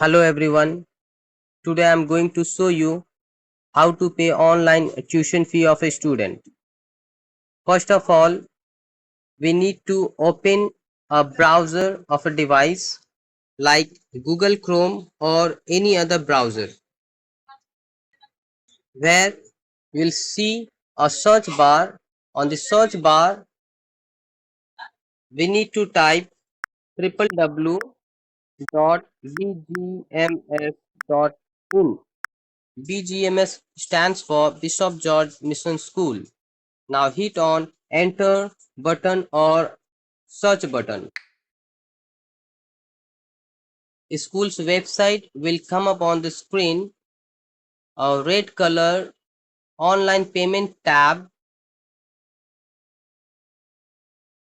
Hello everyone. Today I am going to show you how to pay online tuition fee of a student. First of all, we need to open a browser of a device like Google Chrome or any other browser where you'll see a search bar. On the search bar, we need to type www.bgms.in. BGMS stands for Bishop George Mission School. Now hit on enter button or search button. School's website will come up on the screen. A red color online payment tab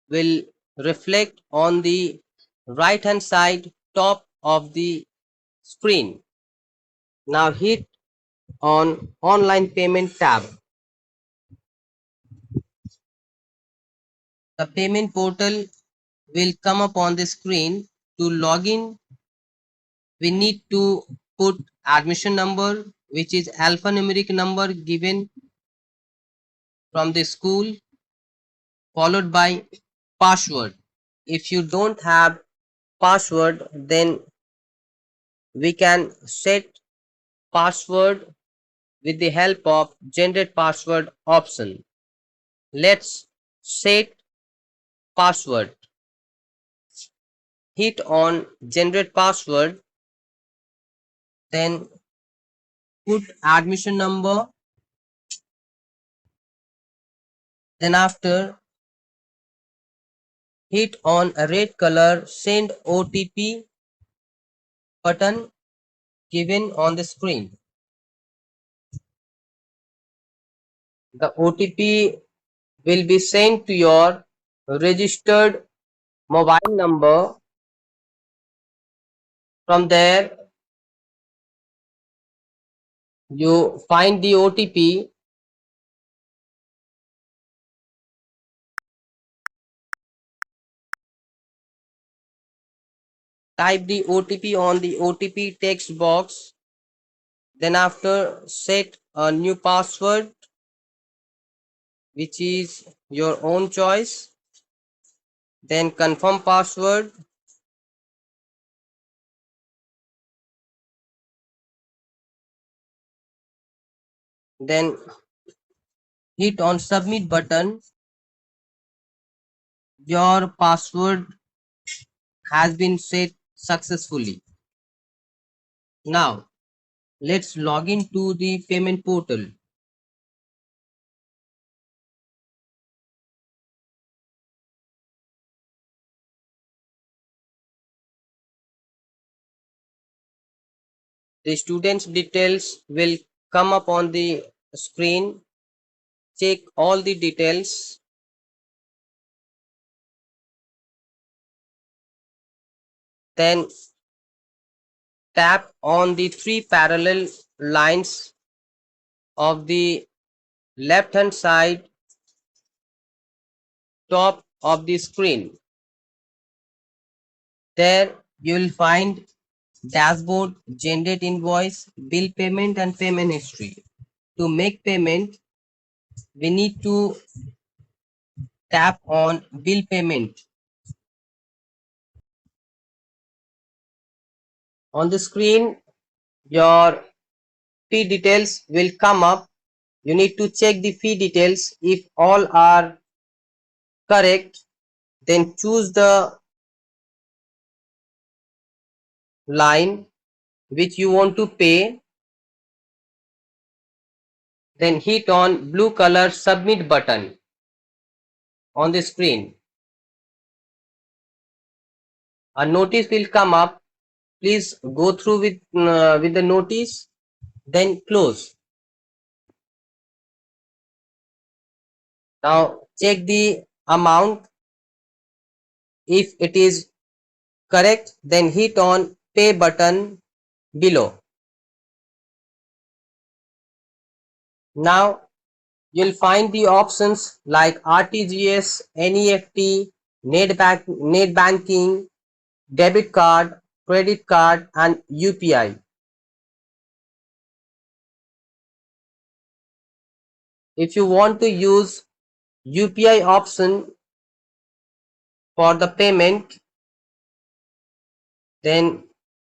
will reflect on the right hand side top of the screen. Now hit on online payment tab. The payment portal will come up on the screen. To log in, we need to put admission number, which is alphanumeric number given from the school, followed by password. If you don't have password, then we can set password with the help of generate password option. Let's set password. Hit on generate password, then put admission number, then after hit on a red color send OTP button given on the screen. The OTP will be sent to your registered mobile number. From there, you find the OTP, type the OTP on the OTP text box, then after set a new password which is your own choice, then confirm password, then hit on submit button. Your password has been set successfully. Now let's log into the payment portal. The student's details will come up on the screen. Check all the details. Then tap on the three parallel lines of the left hand side top of the screen. There you will find dashboard, generate invoice, bill payment and payment history. To make payment, we need to tap on bill payment. On the screen, your fee details will come up. You need to check the fee details. If all are correct, then choose the line which you want to pay, then hit on blue color submit button on the screen. A notice will come up. Please go through with the notice, then close. Now check the amount. If it is correct, then hit on pay button below. Now you'll find the options like RTGS, NEFT, net banking, debit card, credit card and UPI. If you want to use UPI option for the payment, then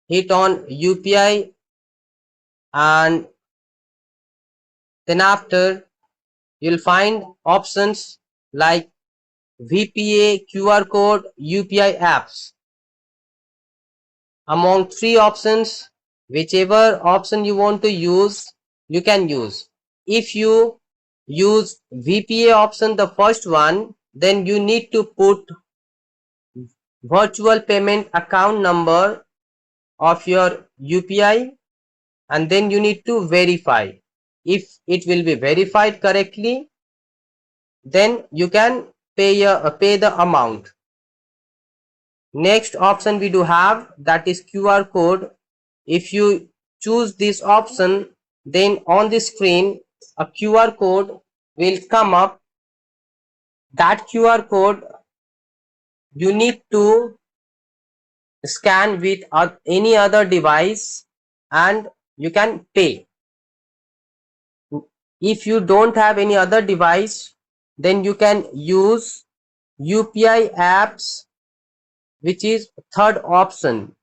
hit on UPI, and then after you'll find options like VPA, QR code, UPI apps. Among three options, whichever option you want to use, you can use. If you use VPA option, the first one, then you need to put virtual payment account number of your UPI, and then you need to verify. If it will be verified correctly, then you can pay the amount. Next option we do have, that is QR code. If you choose this option, then on the screen a QR code will come up. That QR code you need to scan with any other device and you can pay. If you don't have any other device, then you can use UPI apps, which is third option,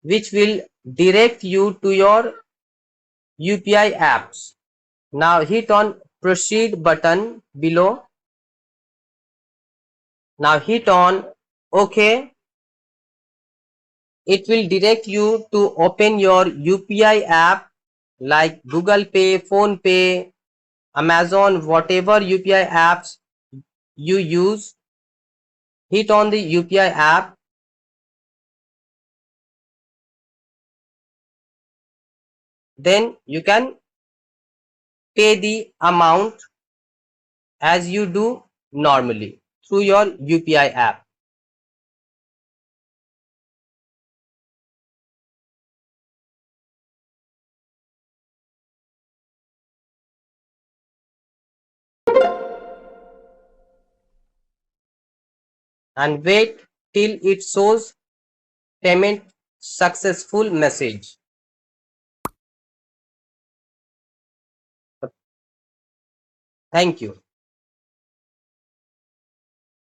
which will direct you to your UPI apps. Now hit on proceed button below. Now hit on OK. It will direct you to open your UPI app like Google Pay, Phone Pay, Amazon, whatever UPI apps you use. Hit on the UPI app. Then you can pay the amount as you do normally through your UPI app. And wait till it shows payment successful message. Thank you.